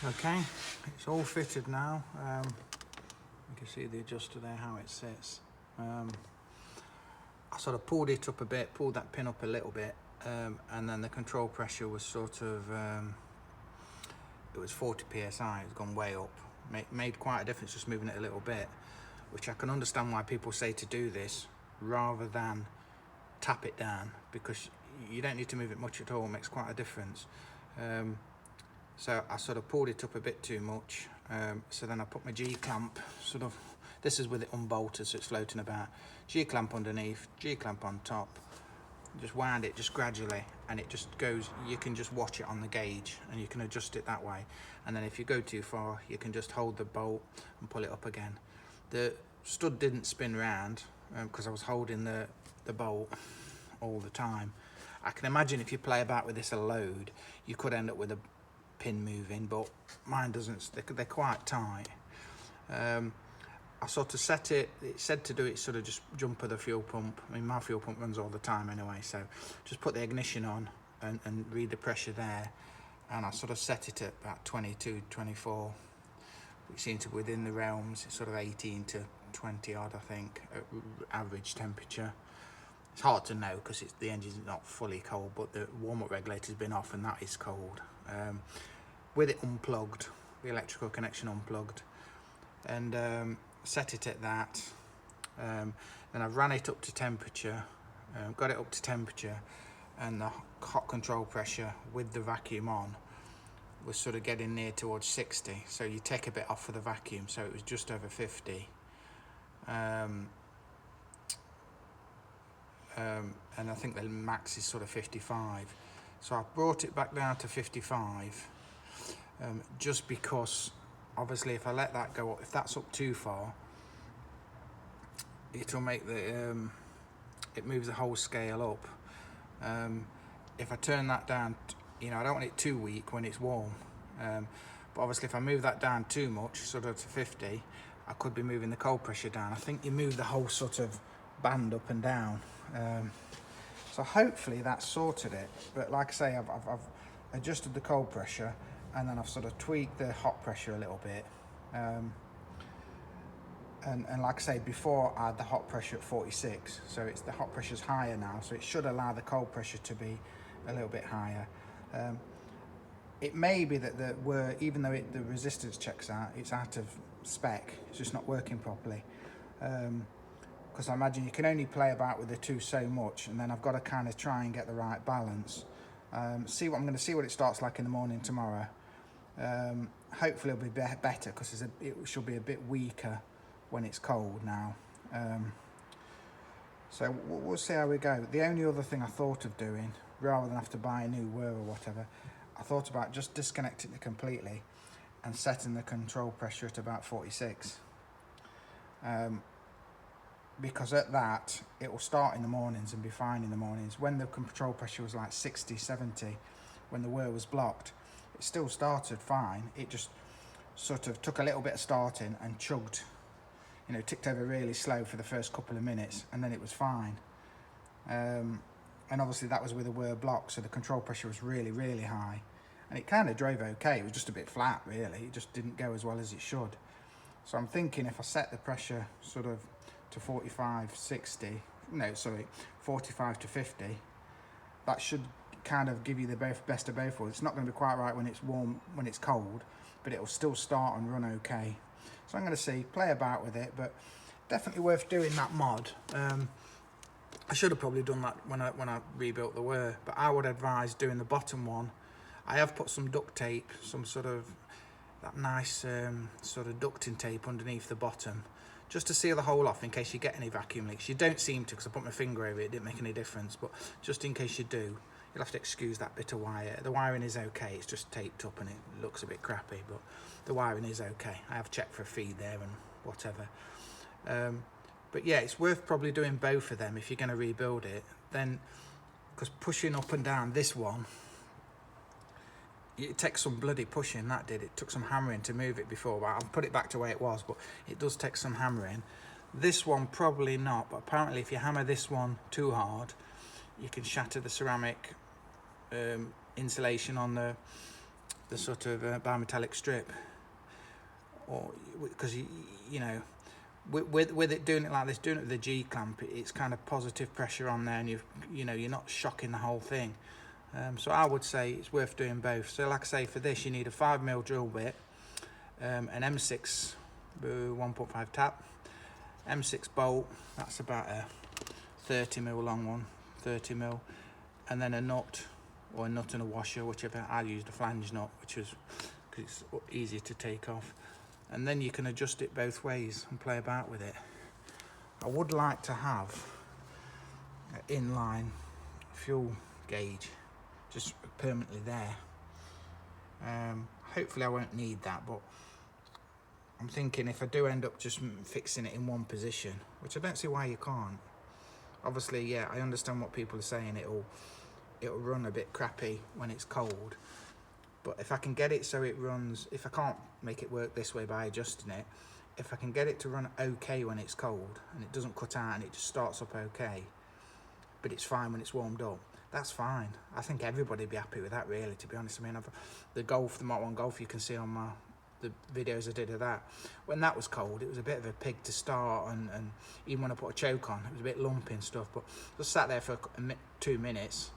Okay, it's all fitted now. You can see the adjuster there, how it sits. I sort of pulled it up a bit, pulled that pin up a little bit, and then the control pressure was sort of, it was 40 psi, it's gone way up. Made quite a difference just moving it a little bit, which I can understand why people say to do this rather than tap it down, because you don't need to move it much at all, it makes quite a difference. So I sort of pulled it up a bit too much, so then I put my G-clamp, sort of, this is with it unbolted so it's floating about, G-clamp underneath, G-clamp on top, just wound it just gradually, and it just goes, you can just watch it on the gauge and you can adjust it that way, and then if you go too far you can just hold the bolt and pull it up again. The stud didn't spin round because I was holding the bolt all the time. I can imagine if you play about with this a load you could end up with a pin moving, but mine doesn't. They're quite tight. I sort of set it said to do it sort of just jump of the fuel pump. I mean, my fuel pump runs all the time anyway, so just put the ignition on and read the pressure there, and I sort of set it at about 22, 24, which seems to be within the realms. It's sort of 18 to 20 odd, I think, average temperature. It's hard to know because the engine's not fully cold, but the warm-up regulator's been off and that is cold. With it unplugged, the electrical connection unplugged, and set it at that. Then I ran it up to temperature, got it up to temperature, and the hot control pressure with the vacuum on was sort of getting near towards 60. So you take a bit off for the vacuum, so it was just over 50. And I think the max is sort of 55. So I brought it back down to 55, just because obviously if I let that go up, if that's up too far, it'll make the it moves the whole scale up. If I turn that down, I don't want it too weak when it's warm, but obviously if I move that down too much, sort of to 50, I could be moving the cold pressure down. I think you move the whole sort of band up and down, so hopefully that sorted it. But like I say, I've adjusted the cold pressure, and then I've sort of tweaked the hot pressure a little bit, and like I say, before I had the hot pressure at 46, so it's the hot pressure's higher now, so it should allow the cold pressure to be a little bit higher. It may be that even though the resistance checks out, it's out of spec, it's just not working properly. Because I imagine you can only play about with the two so much, and then I've got to kind of try and get the right balance. I'm going to see what it starts like in the morning tomorrow. Hopefully it'll be better, because it should be a bit weaker when it's cold now. So we'll see how we go. The only other thing I thought of doing, rather than have to buy a new whir or whatever, I thought about just disconnecting it completely and setting the control pressure at about 46. Because at that, it will start in the mornings and be fine in the mornings. When the control pressure was like 60, 70, when the whir was blocked, it still started fine. It just sort of took a little bit of starting and chugged, ticked over really slow for the first couple of minutes, and then it was fine. And obviously that was with the whir blocked, so the control pressure was really, really high. And it kind of drove okay, it was just a bit flat really, it just didn't go as well as it should. So I'm thinking if I set the pressure sort of to 45, 60, 45 to 50, that should kind of give you the best of both worlds. It's not going to be quite right when it's warm, when it's cold, but it'll still start and run okay. So I'm going to play about with it, but definitely worth doing that mod. I should have probably done that when I rebuilt the whir, but I would advise doing the bottom one. I have put some duct tape, some sort of that nice sort of ducting tape underneath the bottom, just to seal the hole off in case you get any vacuum leaks. You don't seem to, because I put my finger over it, it didn't make any difference, but just in case you do, you'll have to excuse that bit of wire. The wiring is okay, it's just taped up and it looks a bit crappy, but the wiring is okay. I have checked for a feed there and whatever. But yeah, it's worth probably doing both of them if you're going to rebuild it. Then, because pushing up and down this one, it takes some bloody pushing, that did. It took some hammering to move it before, but I'll put it back to where it was, but it does take some hammering. This one probably not, but apparently if you hammer this one too hard, you can shatter the ceramic insulation on the sort of bimetallic strip, or because you know, with it doing it like this, doing it with the G clamp, it's kind of positive pressure on there, and you know, you're not shocking the whole thing. So I would say it's worth doing both. So like I say, for this you need a 5mm drill bit, an M6 1.5 tap, M6 bolt, that's about a 30mm long one, 30mm, and then a nut, or a nut and a washer, whichever. I used a flange nut, which was because it's easier to take off, and then you can adjust it both ways and play about with it. I would like to have an inline fuel gauge just permanently there. Hopefully I won't need that, but I'm thinking if I do end up just fixing it in one position, which I don't see why you can't. Obviously, yeah, I understand what people are saying, it'll run a bit crappy when it's cold, but if I can get it so it runs, if I can't make it work this way by adjusting it, if I can get it to run okay when it's cold and it doesn't cut out and it just starts up okay, but it's fine when it's warmed up, that's fine. I think everybody'd be happy with that, really, to be honest. I mean, the Golf, the Mark 1 Golf, you can see on the videos I did of that, when that was cold, it was a bit of a pig to start, and even when I put a choke on, it was a bit lumpy and stuff, but just sat there for 2 minutes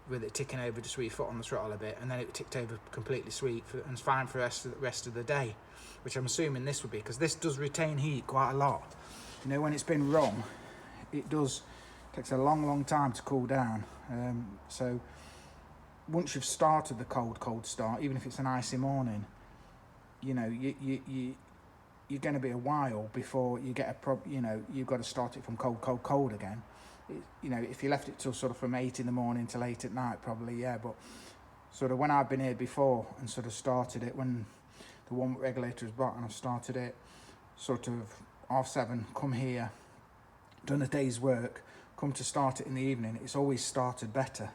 with it ticking over just with your foot on the throttle a bit, and then it ticked over completely sweet and it's fine for the rest of the day, which I'm assuming this would be, because this does retain heat quite a lot. You know, when it's been run, it takes a long time to cool down. So once you've started the cold start, even if it's an icy morning, you know, you're going to be a while before you get you know, you've got to start it from cold again. You know, if you left it till sort of from 8 in the morning till 8 at night, probably, yeah. But sort of when I've been here before and sort of started it, when the warm regulator was brought, and I've started it sort of 7:30, come here, done a day's work, come to start it in the evening, it's always started better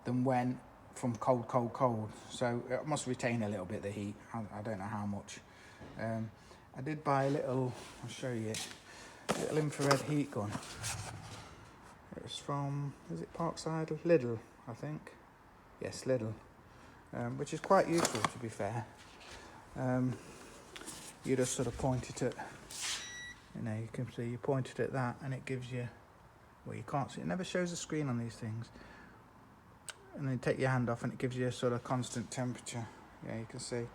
than when from cold. So it must retain a little bit of the heat. I don't know how much. I did buy a little, I'll show you, little infrared heat gun. It's from, is it Parkside? Lidl, I think. Yes, Lidl. Which is quite useful, to be fair. You just sort of point it at, you know, you can see you point it at that and it gives you, well, you can't see, it never shows the screen on these things. And then take your hand off and it gives you a sort of constant temperature. Yeah, you can see.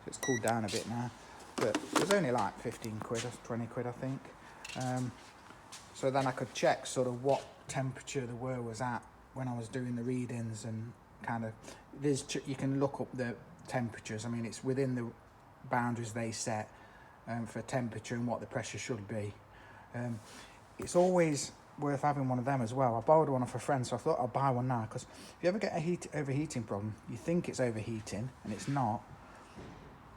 It's cooled down a bit now. But it was only like 15 quid or 20 quid, I think. So then I could check sort of what temperature the whir was at when I was doing the readings, and kind of, you can look up the temperatures. I mean, it's within the boundaries they set for temperature and what the pressure should be. It's always worth having one of them as well. I borrowed one off a friend, so I thought I'll buy one now, because if you ever get a overheating problem, you think it's overheating and it's not,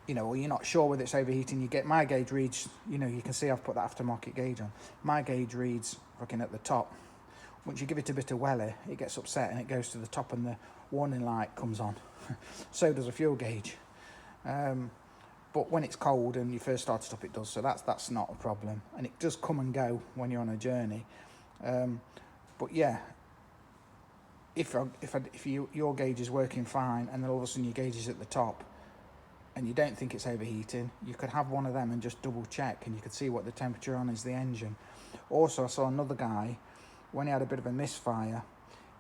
you know, or you're not sure whether it's overheating. You get, my gauge reads, you know, you can see I've put that aftermarket gauge on. My gauge reads fucking at the top. Once you give it a bit of welly, it gets upset and it goes to the top and the warning light comes on. So does a fuel gauge. But when it's cold and you first start it up, it does. So that's not a problem, and it does come and go when you're on a journey. But yeah, if your gauge is working fine and then all of a sudden your gauge is at the top and you don't think it's overheating, you could have one of them and just double check, and you could see what the temperature on is the engine. Also, I saw another guy, when he had a bit of a misfire,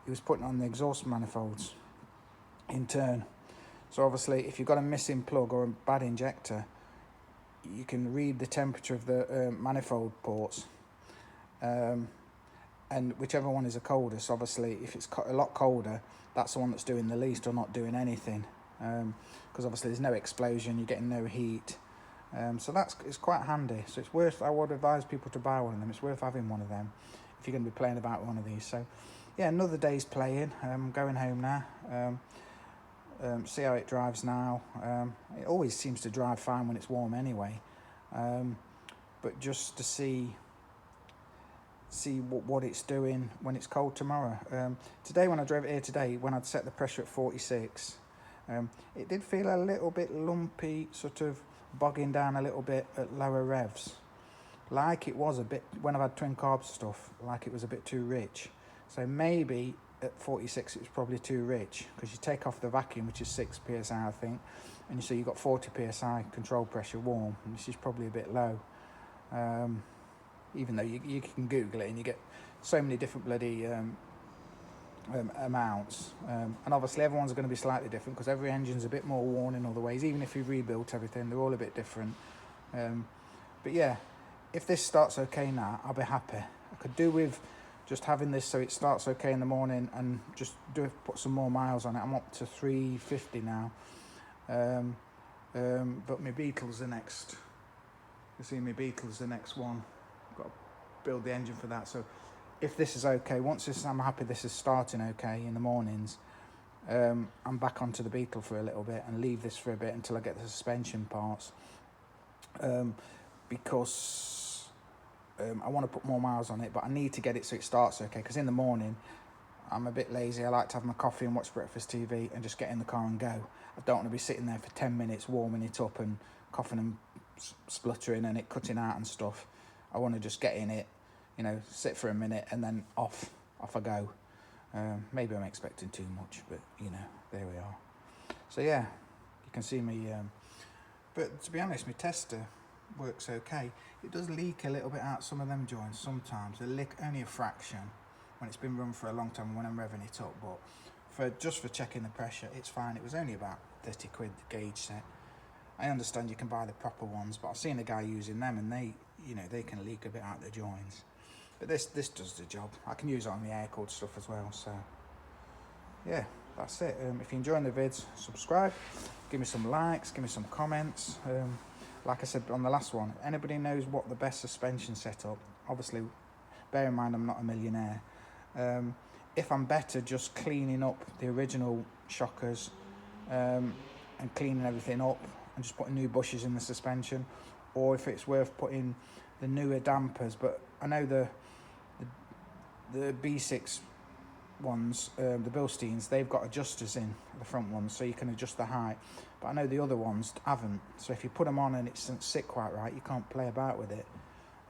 he was putting on the exhaust manifolds in turn. So obviously, if you've got a missing plug or a bad injector, you can read the temperature of the manifold ports, and whichever one is the coldest. Obviously, if it's a lot colder, that's the one that's doing the least or not doing anything, because obviously there's no explosion, you're getting no heat. So it's quite handy. So it's worth, I would advise people to buy one of them. It's worth having one of them if you're going to be playing about with one of these. So yeah, another day's playing. I'm going home now. See how it drives now. It always seems to drive fine when it's warm anyway, but just to see what it's doing when it's cold tomorrow. Today, when I drove it here today, when I'd set the pressure at 46, it did feel a little bit lumpy, sort of bogging down a little bit at lower revs, like it was a bit when I've had twin carb stuff, like it was a bit too rich. So maybe at 46 it was probably too rich, because you take off the vacuum, which is 6 psi I think, and so you've got 40 psi control pressure warm, and this is probably a bit low. Even though you can Google it and you get so many different bloody amounts, and obviously everyone's going to be slightly different, because every engine's a bit more worn in other ways. Even if you've rebuilt everything, they're all a bit different. But yeah, if this starts okay now, I'll be happy. I could do with just having this so it starts okay in the morning, and just put some more miles on it. I'm up to 350 now. But my Beetle's the next. You see, my Beetle's the next one. I've got to build the engine for that. So if this is okay, I'm happy this is starting okay in the mornings, I'm back onto the Beetle for a little bit and leave this for a bit until I get the suspension parts, because I want to put more miles on it, but I need to get it so it starts okay, because in the morning I'm a bit lazy. I like to have my coffee and watch breakfast TV and just get in the car and go. I don't want to be sitting there for 10 minutes warming it up and coughing and spluttering and it cutting out and stuff. I want to just get in it, you know, sit for a minute and then off I go. Maybe I'm expecting too much, but you know, there we are. So yeah, you can see me, but to be honest, my tester works okay. It does leak a little bit out some of them joints sometimes. They leak only a fraction when it's been run for a long time when I'm revving it up, but just for checking the pressure, it's fine. It was only about 30 quid, the gauge set. I understand you can buy the proper ones, but I've seen a guy using them and they, you know, they can leak a bit out the joints. But this does the job. I can use it on the air-cooled stuff as well. So yeah, that's it. If you're enjoying the vids, subscribe, give me some likes, give me some comments. Like I said on the last one, anybody knows what the best suspension setup, obviously bear in mind I'm not a millionaire, if I'm better just cleaning up the original shockers, and cleaning everything up and just putting new bushes in the suspension, or if it's worth putting the newer dampers. But I know the B6 ones, the Bilsteins, they've got adjusters in the front ones, so you can adjust the height, but I know the other ones haven't. So if you put them on and it doesn't sit quite right, you can't play about with it.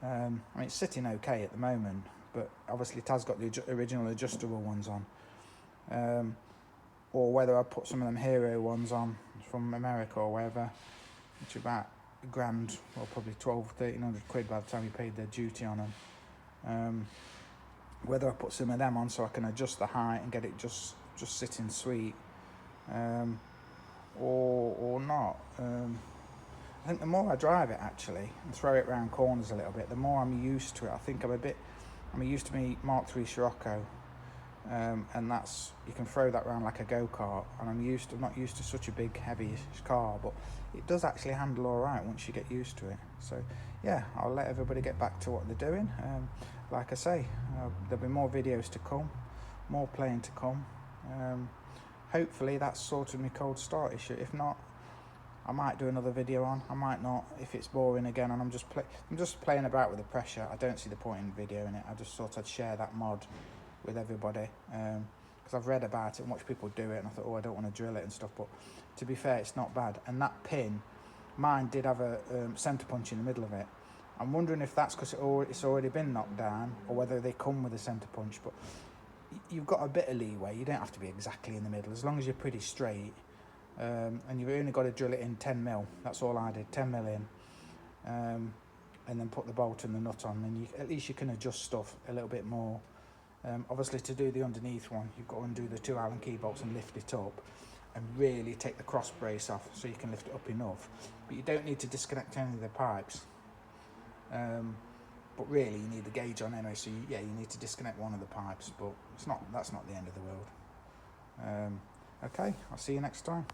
I mean, it's sitting okay at the moment, but obviously it has got the original adjustable ones on. Or whether I put some of them Hero ones on from America or wherever, which are about £1,000, or probably 1,200-1,300 quid by the time you paid the duty on them. Whether I put some of them on so I can adjust the height and get it just sitting sweet, or not. I think the more I drive it actually and throw it around corners a little bit, the more I'm used to it. I think I'm used to my Mark III Scirocco, and that's, you can throw that around like a go-kart, and I'm not used to such a big heavy car, but it does actually handle all right once you get used to it. So yeah, I'll let everybody get back to what they're doing. Like I say, there'll be more videos to come, more playing to come. Hopefully that's sorted my cold start issue. If not, I might do another video on. I might not, if it's boring again and I'm just playing about with the pressure. I don't see the point in videoing it. I just thought I'd share that mod with everybody, because I've read about it and watched people do it, and I thought, oh, I don't want to drill it and stuff. But to be fair, it's not bad. And that pin, mine did have a centre punch in the middle of it. I'm wondering if that's because it's already been knocked down, or whether they come with a centre punch. But you've got a bit of leeway. You don't have to be exactly in the middle, as long as you're pretty straight. And you've only got to drill it in 10mm. That's all I did, 10mm in, and then put the bolt and the nut on, and at least you can adjust stuff a little bit more. Obviously, to do the underneath one, you've got to undo the 2 Allen key bolts and lift it up, and really take the cross brace off so you can lift it up enough. But you don't need to disconnect any of the pipes. But really, you need the gauge on anyway. So you need to disconnect one of the pipes, but that's not the end of the world. Okay, I'll see you next time.